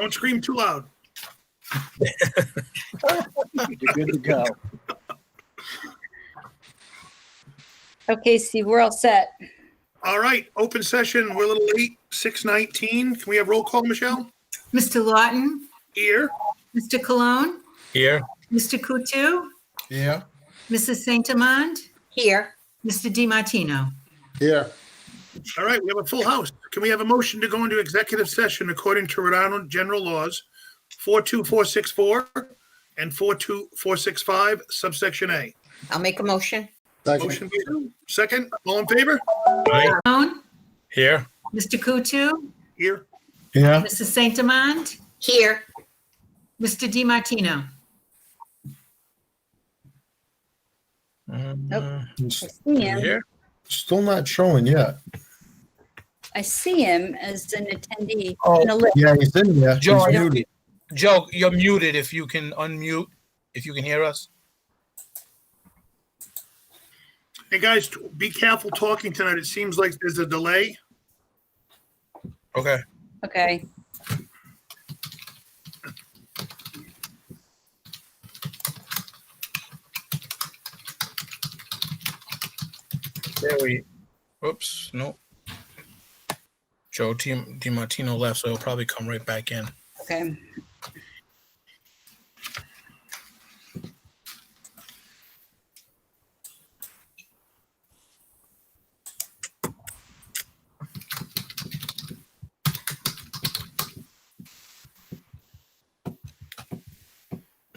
Don't scream too loud. You're good to go. Okay, Steve, we're all set. All right, open session. We're a little late, 6:19. Can we have roll call, Michelle? Mr. Lawton, Here. Mr. Cologne, Here. Mr. Coutu, Yeah. Mrs. Saint-Amand, Here. Mr. DiMartino. Here. All right, we have a full house. Can we have a motion to go into executive session according to Rhode Island General Laws 42464 and 42465, subsection A? I'll make a motion. Motion by Sue. Second, all in favor? Cologne, Here. Mr. Coutu, Here. Yeah. Mrs. Saint-Amand, Here. Mr. DiMartino. I see him. Here. Still not showing yet. I see him as an attendee. Oh, in the list. yeah, he's in there. Joe, He's muted. Joe, you're muted. If you can unmute, if you can hear us. Hey, guys, be careful talking tonight. It seems like there's a delay. Okay. Okay. There we. Oops. No. Joe DiMartino left, so he'll probably come right back in. Okay.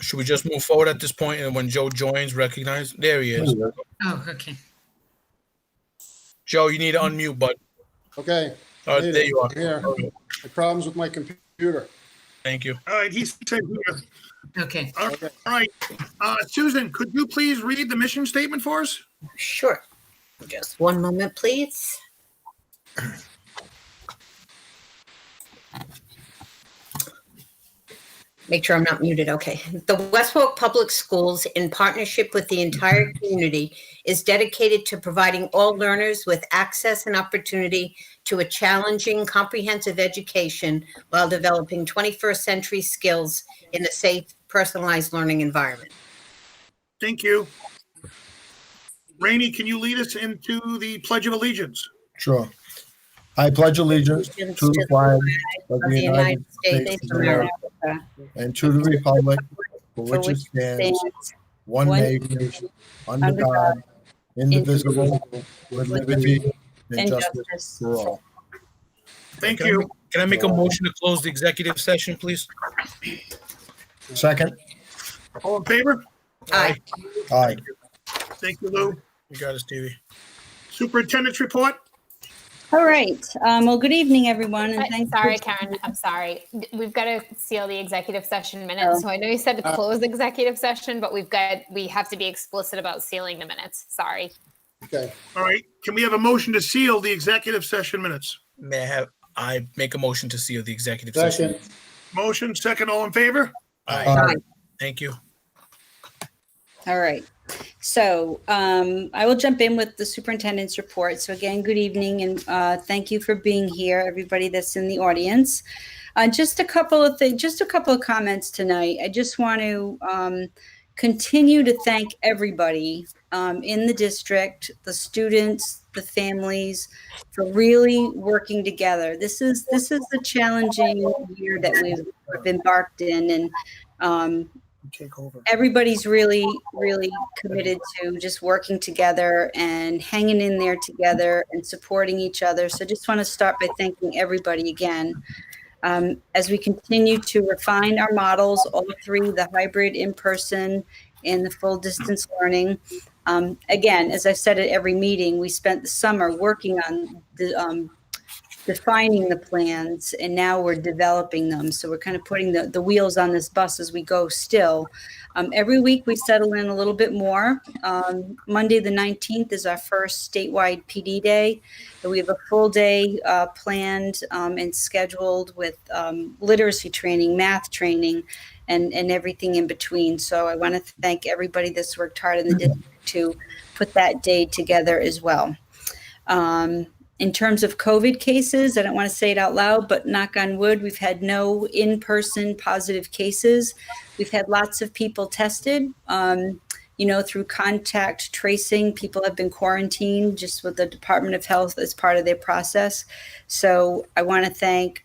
Should we just move forward at this point, and when Joe joins, recognize? There he is. Oh, okay. Joe, you need to unmute, bud. Okay. There you are. Here. The problems with my computer. Thank you. All right, he's said here. Okay. All right. Susan, could you please read the mission statement for us? Sure. Just one moment, please. Make sure I'm not muted. Okay. The Westport Public Schools, in partnership with the entire community, is dedicated to providing all learners with access and opportunity to a challenging, comprehensive education while developing 21st century skills in a safe, personalized learning environment. Thank you. Rainey, can you lead us into the Pledge of Allegiance? Sure. I pledge allegiance to the flag of the United States of America and to the republic for which it stands, one nation, under God, indivisible, with liberty and justice for all. Thank you. Can I make a motion to close the executive session, please? Second. All in favor? Aye. Aye. Thank you, Lou. You got it, Stevie. Superintendent's report? All right. Well, good evening, everyone. And thanks. Sorry, Karen. I'm sorry. We've got to seal the executive session minutes. So I know you said to close the executive session, but we have to be explicit about sealing the minutes. Sorry. Okay. All right. Can we have a motion to seal the executive session minutes? May I make a motion to seal the executive session? Second. Motion, second, all in favor? Aye. Thank you. All right. So I will jump in with the superintendent's report. So again, good evening and thank you for being here, everybody that's in the audience. Just a couple of things, just a couple of comments tonight. I just want to continue to thank everybody in the district, the students, the families, for really working together. This is a challenging year that we've embarked in, and Take over. everybody's really, really committed to just working together and hanging in there together and supporting each other. So just want to start by thanking everybody again. As we continue to refine our models, all three, the hybrid, in-person, and the full distance learning. Again, as I've said at every meeting, we spent the summer working on defining the plans, and now we're developing them. So we're kind of putting the wheels on this bus as we go still. Every week we settle in a little bit more. Monday the 19th is our first statewide PD day. And we have a full day planned and scheduled with literacy training, math training, and everything in between. So I want to thank everybody that's worked hard in the district to put that day together as well. In terms of COVID cases, I don't want to say it out loud, but knock on wood, we've had no in-person positive cases. We've had lots of people tested, through contact tracing. People have been quarantined just with the Department of Health as part of their process. So I want to thank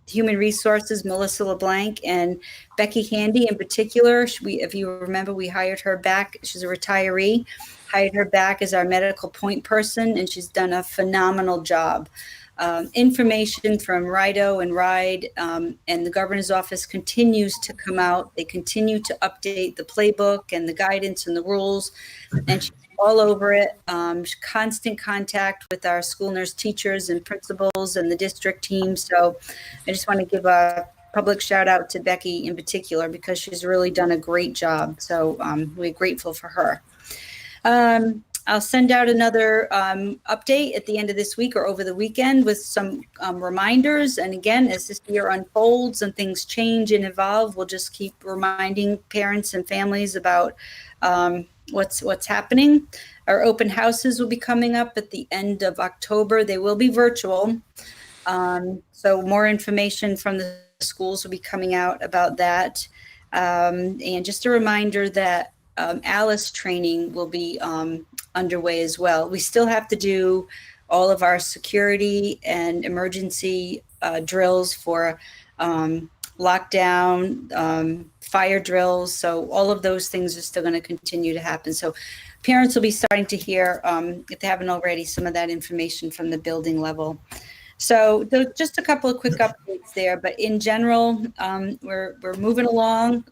Human Resources, Melissa LeBlanc, and Becky Handy in particular. If you remember, we hired her back. She's a retiree. Hired her back as our medical point person, and she's done a phenomenal job. Information from RIDO and RIDE and the governor's office continues to come out. They continue to update the playbook and the guidance and the rules, and she's all over it. Constant contact with our school nurse teachers and principals and the district team. So I just want to give a public shout out to Becky in particular, because she's really done a great job. So we're grateful for her. I'll send out another update at the end of this week or over the weekend with some reminders. And again, as this year unfolds and things change and evolve, we'll just keep reminding parents and families about what's happening. Our open houses will be coming up at the end of October. They will be virtual. So more information from the schools will be coming out about that. And just a reminder that Alice training will be underway as well. We still have to do all of our security and emergency drills for lockdown, fire drills. So all of those things are still going to continue to happen. So parents will be starting to hear, if they haven't already, some of that information from the building level. So just a couple of quick updates there, but in general, we're moving along,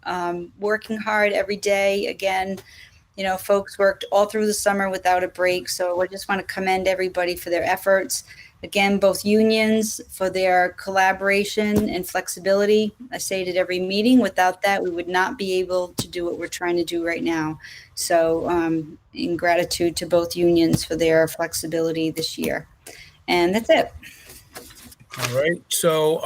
working hard every day. Again, folks worked all through the summer without a break. So I just want to commend everybody for their efforts. Again, both unions for their collaboration and flexibility. I say it at every meeting. Without that, we would not be able to do what we're trying to do right now. So in gratitude to both unions for their flexibility this year. And that's it. All right. So,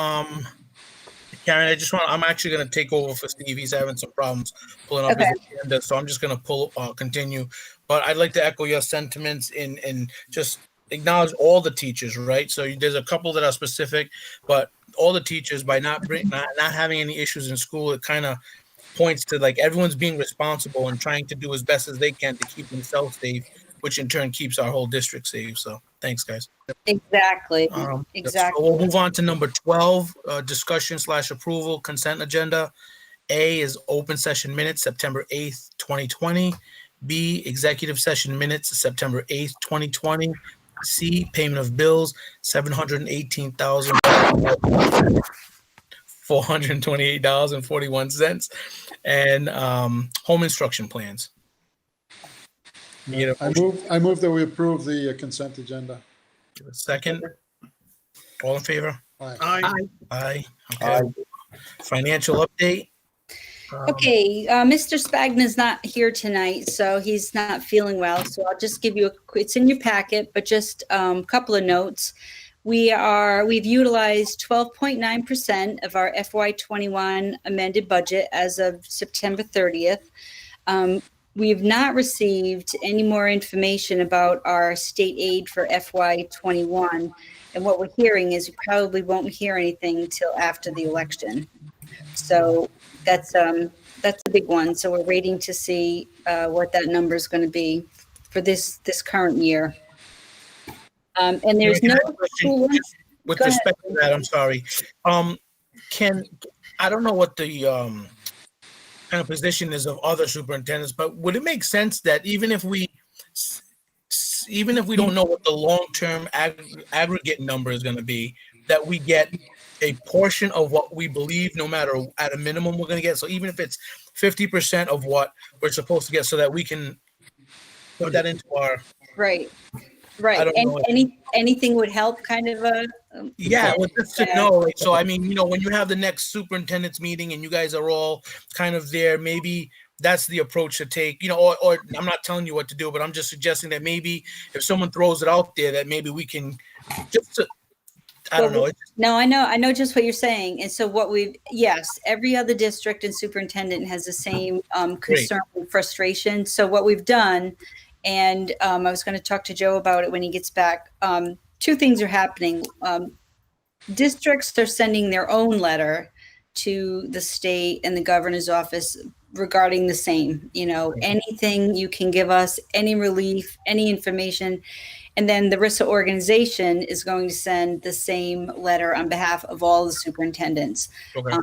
Karen, I'm actually going to take over for Steve. He's having some problems pulling up his agenda. So I'm just going to continue. But I'd like to echo your sentiments and just acknowledge all the teachers, right? So there's a couple that are specific, but all the teachers, by not having any issues in school, it kind of points to like everyone's being responsible and trying to do as best as they can to keep themselves safe, which in turn keeps our whole district safe. So thanks, guys. Exactly. So we'll move on to number 12, discussion/approval consent agenda. A is open session minutes, September 8th, 2020. B, executive session minutes, September 8th, 2020. C, payment of bills, $718,428.41. And home instruction plans. I move that we approve the consent agenda. Give a second. All in favor? Aye. Aye. Okay. Financial update. Okay, Mr. Spagna's not here tonight, so he's not feeling well. So I'll just give you it's in your packet, but just a couple of notes. We've utilized 12.9% of our FY21 amended budget as of September 30th. We've not received any more information about our state aid for FY21. And what we're hearing is we probably won't hear anything until after the election. So that's a big one. So we're waiting to see what that number is going to be for this current year. And there's no school. With respect to that, I'm sorry. I don't know what the kind of position is of other superintendents, but would it make sense that even if we don't know what the long-term aggregate number is going to be, that we get a portion of what we believe, no matter at a minimum we're going to get. So even if it's 50% of what we're supposed to get, so that we can put that into our right. And anything would help, kind of a well, just to know. Like, so I mean, when you have the next superintendent's meeting and you guys are all kind of there, maybe that's the approach to take. Or I'm not telling you what to do, but I'm just suggesting that maybe if someone throws it out there, that maybe we can just. I don't know. No, I know just what you're saying. And so every other district and superintendent has the same concern and frustration. So what we've done, and I was going to talk to Joe about it when he gets back, two things are happening. Districts are sending their own letter to the state and the governor's office regarding the same, anything you can give us, any relief, any information. And then the RISA organization is going to send the same letter on behalf of all the superintendents, Okay.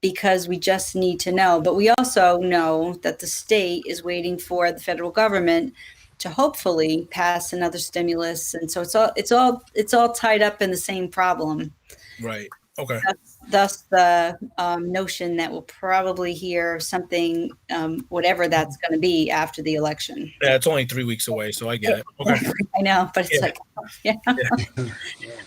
because we just need to know. But we also know that the state is waiting for the federal government to hopefully pass another stimulus. And so it's all tied up in the same problem. Right. Okay. Thus the notion that we'll probably hear something, whatever that's going to be after the election. Yeah, it's only 3 weeks away, so I get it. Okay. I know, but it's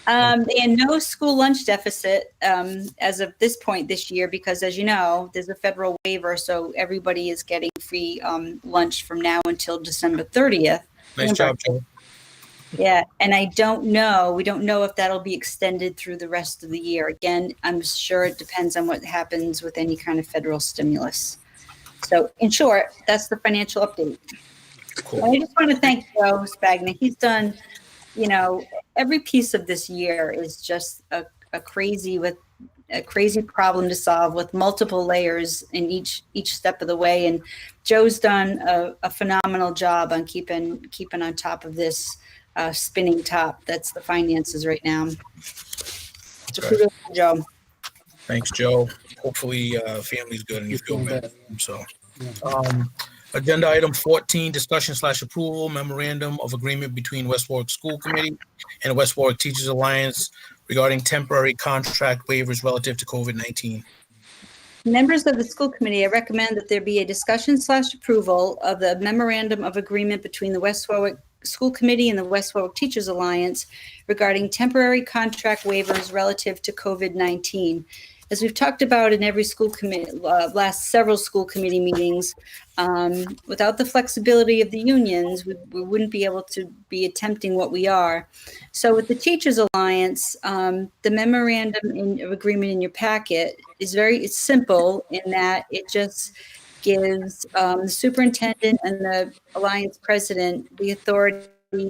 and no school lunch deficit as of this point this year, because as you know, there's a federal waiver, so everybody is getting free lunch from now until December 30th. Nice job, Joe. Yeah, and we don't know if that'll be extended through the rest of the year. Again, I'm sure it depends on what happens with any kind of federal stimulus. So in short, that's the financial update. Cool. And I just want to thank Joe Spagna. He's done, every piece of this year is just a crazy problem to solve with multiple layers in each step of the way. And Joe's done a phenomenal job on keeping on top of this spinning top. That's the finances right now. So kudos to Joe. Thanks, Joe. Hopefully, family's good and you feel better. So, agenda item 14, discussion/approval memorandum of agreement between West Warwick School Committee and West Warwick Teachers Alliance regarding temporary contract waivers relative to COVID-19. Members of the school committee, I recommend that there be a discussion/approval of the memorandum of agreement between the West Warwick School Committee and the West Warwick Teachers Alliance regarding temporary contract waivers relative to COVID-19. As we've talked about in every school committee, last several school committee meetings, without the flexibility of the unions, we wouldn't be able to be attempting what we are. So with the Teachers Alliance, the memorandum of agreement in your packet is it's simple in that it just gives the superintendent and the alliance president the authority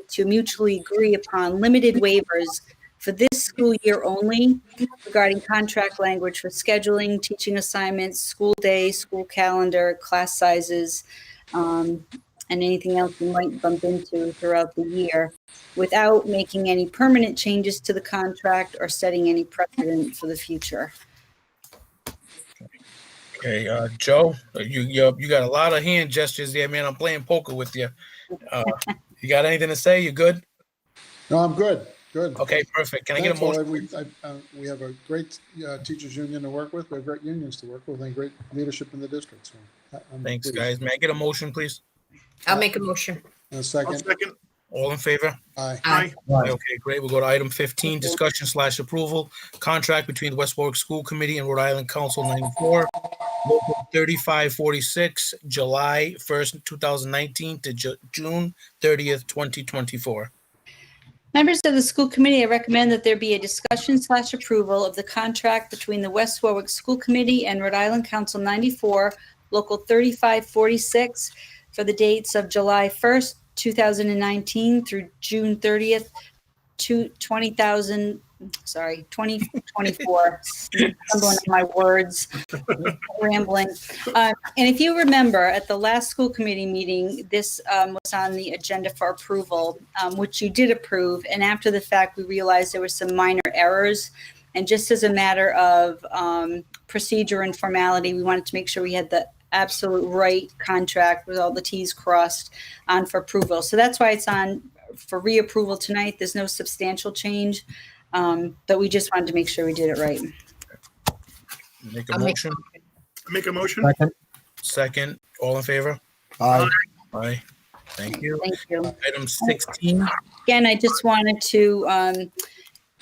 to mutually agree upon limited waivers for this school year only regarding contract language for scheduling, teaching assignments, school day, school calendar, class sizes, and anything else we might bump into throughout the year, without making any permanent changes to the contract or setting any precedent for the future. Okay, Joe, you got a lot of hand gestures there, man. I'm playing poker with you. You got anything to say? You good? No, I'm good. Good. Okay, perfect. Can I get a Thanks, motion? we have a great teachers union to work with. We have great unions to work with and great leadership in the district. So Thanks, pleased. guys. May I get a motion, please? I'll make a motion. And a I'll second. second. All in favor? Aye. Aye. Okay, great. We'll go to item 15, discussion/approval, contract between the West Warwick School Committee and Rhode Island Council 94, Local 3546, July 1st, 2019 to June 30th, 2024. Members of the school committee, I recommend that there be a discussion/approval of the contract between the West Warwick School Committee and Rhode Island Council 94, Local 3546, for the dates of July 1st, 2019 through June 30th, 2024. Stumbling on my words, rambling. And if you remember, at the last school committee meeting, this was on the agenda for approval, which you did approve. And after the fact, we realized there were some minor errors. And just as a matter of procedure and formality, we wanted to make sure we had the absolute right contract with all the T's crossed on for approval. So that's why it's on for reapproval tonight. There's no substantial change, but we just wanted to make sure we did it right. Make a I'll make- motion. Make a motion. Second. Second. All in favor? Aye. Aye. Thank you. Thank you. Item 16. Again, I just wanted to,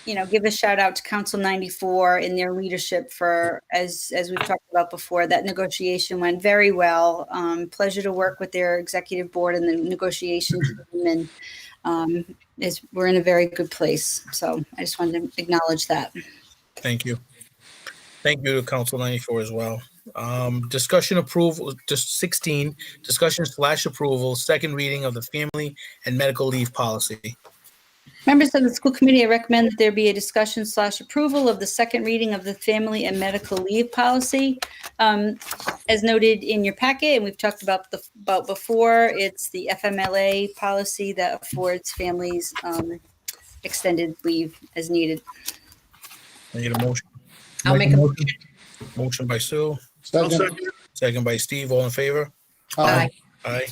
give a shout out to Council 94 in their leadership for, as we've talked about before, that negotiation went very well. Pleasure to work with their executive board and the negotiation team, and we're in a very good place. So I just wanted to acknowledge that. Thank you. Thank you to Council 94 as well. Discussion approval, just 16, discussion/approval, second reading of the family and medical leave policy. Members of the school committee, I recommend that there be a discussion / approval of the second reading of the family and medical leave policy. As noted in your packet, and we've talked about before, it's the FMLA policy that affords families extended leave as needed. I need a motion. I'll make a motion. Motion by Sue, I'll Second. second. second by Steve. All in favor? Aye. Aye.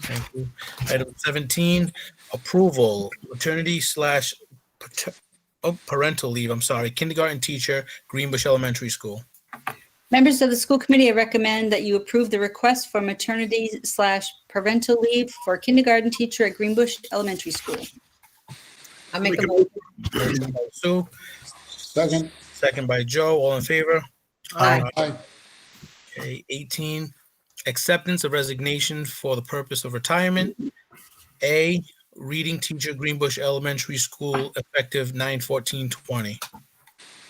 Thank you. Item 17, approval, maternity / parental leave, I'm sorry, kindergarten teacher, Greenbush Elementary School. Members of the school committee, I recommend that you approve the request for maternity / parental leave for kindergarten teacher at Greenbush Elementary School. I'll make a motion. Motion by Sue, Second. second by Joe. All in favor? Aye. Aye. Okay, 18, acceptance of resignation for the purpose of retirement. A, reading teacher, Greenbush Elementary School, effective 9/14/20.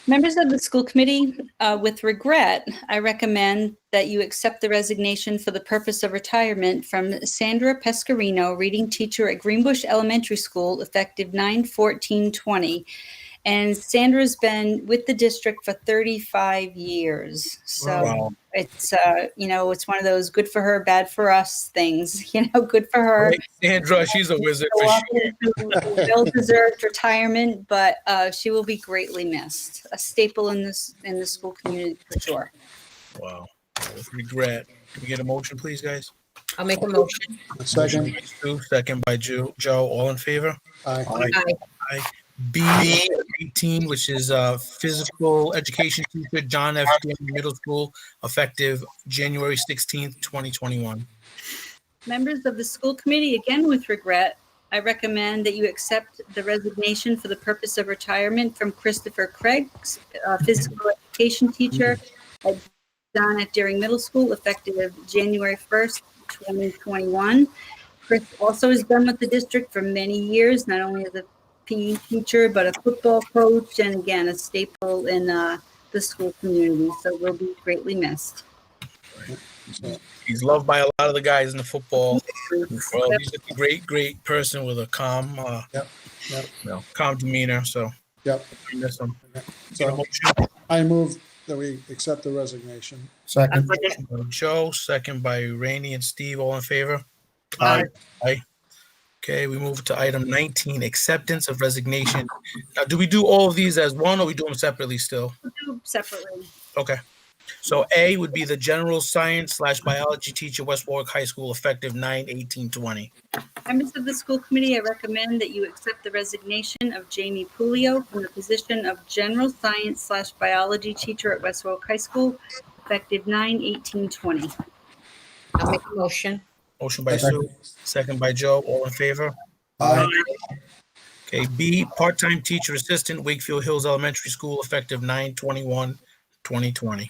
Members of the school committee, with regret, I recommend that you accept the resignation for the purpose of retirement from Sandra Pescarino, reading teacher at Greenbush Elementary School, effective 9/14/20. And Sandra's been with the district for 35 years. So Wow. it's, it's one of those good for her, bad for us things, good for her. Right, Sandra, she's a wizard for sure. Well-deserved retirement, but she will be greatly missed. A staple in the school community for sure. Wow. With regret. Can we get a motion, please, guys? I'll make a motion. Second. Motion by Sue, second by Joe. All in favor? Aye. Aye. B, 18, which is physical education teacher, John F. Stanley Middle School, effective January 16th, 2021. Members of the school committee, again with regret, I recommend that you accept the resignation for the purpose of retirement from Christopher Craig, physical education teacher at John F. Deering Middle School, effective January 1st, 2021. Chris also has been with the district for many years, not only as a PE teacher, but a football coach, and again, a staple in the school community. So will be greatly missed. He's loved by a lot of the guys in the football. Well, he's just a great person with a calm, Yep. calm demeanor. So Yep. we miss him. Get a So motion. I move that we accept the resignation. Second. Motion by Joe, second by Rainey and Steve. All in favor? Aye. Aye. Okay, we move to item 19, acceptance of resignation. Now, do we do all of these as one, or we do them separately still? We'll do separately. Okay. So A would be the general science / biology teacher, West Warwick High School, effective 9/18/20. Members of the school committee, I recommend that you accept the resignation of Jamie Pulio from the position of general science / biology teacher at West Warwick High School, effective 9/18/20. I'll make a motion. Motion by Sue, second by Joe. All in favor? Aye. Okay, B, part-time teacher assistant, Wakefield Hills Elementary School, effective 9/21/2020.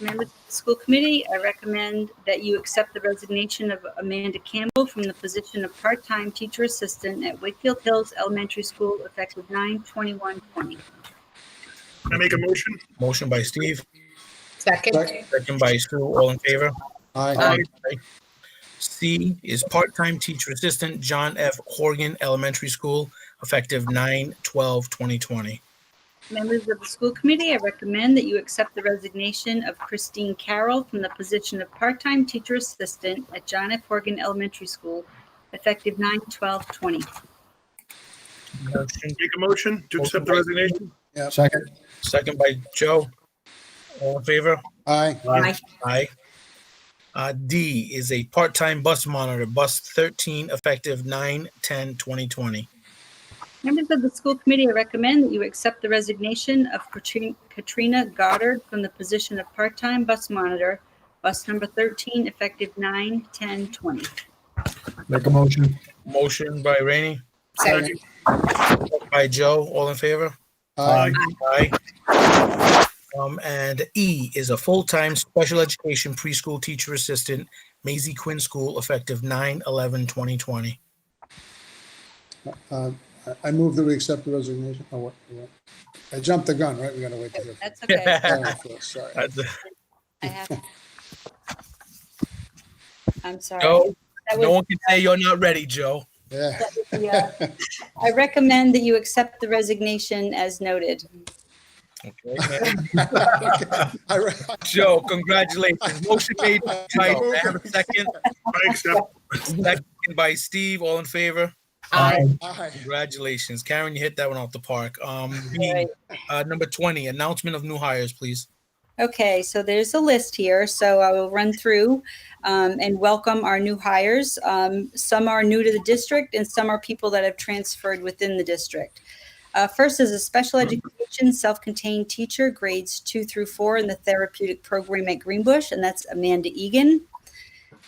Members of the school committee, I recommend that you accept the resignation of Amanda Campbell from the position of part-time teacher assistant at Wakefield Hills Elementary School, effective 9/21/20. I make a motion. Motion by Steve, Second. second by Sue. All in favor? Aye. C is part-time teacher assistant, John F. Horgan Elementary School, effective 9/12/2020. Members of the school committee, I recommend that you accept the resignation of Christine Carroll from the position of part-time teacher assistant at John F. Horgan Elementary School, effective 9/12/20. Motion, Make a motion to accept the resignation. Second. second by Joe. All in favor? Aye. Aye. Aye. D is a part-time bus monitor, bus 13, effective 9/10/2020. Members of the school committee, I recommend that you accept the resignation of Katrina Goddard from the position of part-time bus monitor, bus number 13, effective 9/10/20. Make a motion. Motion by Rainey, Second. by Joe. All in favor? Aye. Aye. And E is a full-time special education preschool teacher assistant, Maisie Quinn School, effective 9/11/2020. I move that we accept the resignation. Oh, what? I jumped the gun, right? We gotta wait to hear. That's okay. Sorry. I have. I'm sorry. Joe, That no was, one can say you're not ready, Joe. Yeah. Yeah. I recommend that you accept the resignation as noted. Okay. I re- Joe, congratulations. Motion made by Joe. May I have a second? I accept. Second by Steve. All in favor? Aye. Aye. Congratulations. Karen, you hit that one off the park. Right. Number 20, announcement of new hires, please. Okay, so there's a list here. So I will run through and welcome our new hires. Some are new to the district and some are people that have transferred within the district. First is a special education self-contained teacher, grades 2 through 4 in the therapeutic program at Greenbush, and that's Amanda Egan.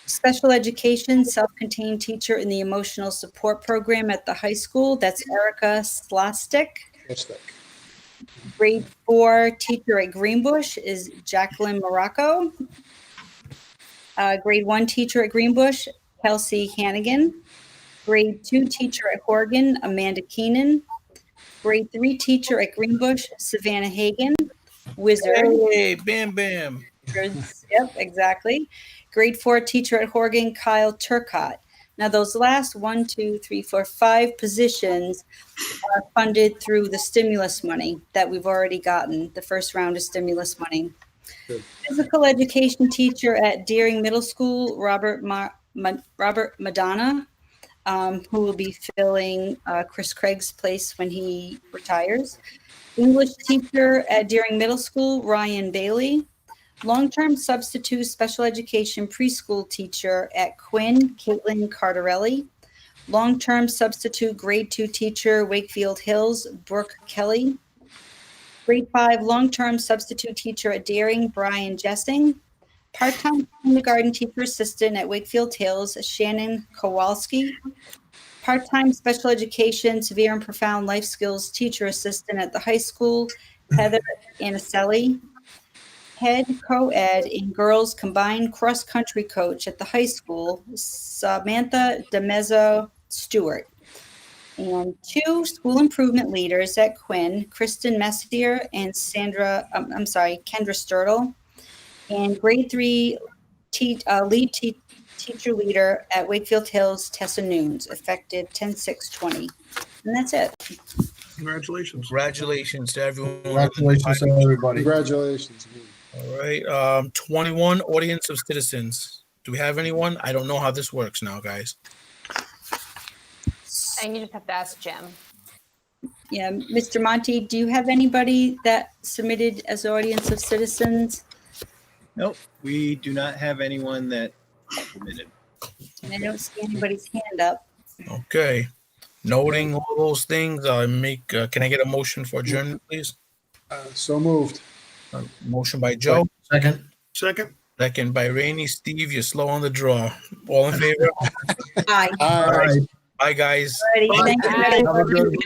Special education self-contained teacher in the emotional support program at the high school, that's Erica Slostik. Lipstick. Grade 4 teacher at Greenbush is Jacqueline Morocco. Grade 1 teacher at Greenbush, Kelsey Hannigan. Grade 2 teacher at Horgan, Amanda Keenan. Grade 3 teacher at Greenbush, Savannah Hagan. Wizard. Hey, bam, bam. Yep, exactly. Grade 4 teacher at Horgan, Kyle Turcott. Now, those last 5 positions are funded through the stimulus money that we've already gotten, the first round of stimulus money. Good. Physical education teacher at Deering Middle School, Robert Madonna, who will be filling Chris Craig's place when he retires. English teacher at Deering Middle School, Ryan Bailey. Long-term substitute special education preschool teacher at Quinn, Caitlin Cardarelli. Long-term substitute grade 2 teacher, Wakefield Hills, Brooke Kelly. Grade 5 long-term substitute teacher at Deering, Brian Jessing. Part-time kindergarten teacher assistant at Wakefield Hills, Shannon Kowalski. Part-time special education, severe and profound life skills teacher assistant at the high school, Heather Anicelli. Head co-ed in girls combined cross-country coach at the high school, Samantha DeMezzo Stewart. And 2 school improvement leaders at Quinn, Kristen Messier and Kendra Sturtle. And grade 3 lead teacher leader at Wakefield Hills, Tessa Nunes, effective 10/6/20. And that's it. Congratulations. Congratulations to everyone. Congratulations to everybody. Congratulations. All right. 21, audience of citizens. Do we have anyone? I don't know how this works now, guys. And you just have to ask Jim. Yeah, Mr. Monty, do you have anybody that submitted as audience of citizens? Nope, we do not have anyone that submitted. And I don't see anybody's hand up. Okay. Noting all those things, can I get a motion for adjournment, please? So moved. Motion by Joe, Second. Second? second by Rainey. Steve, you're slow on the draw. All in favor? Aye. Aye. Bye, guys. Alrighty, thank you. Have a good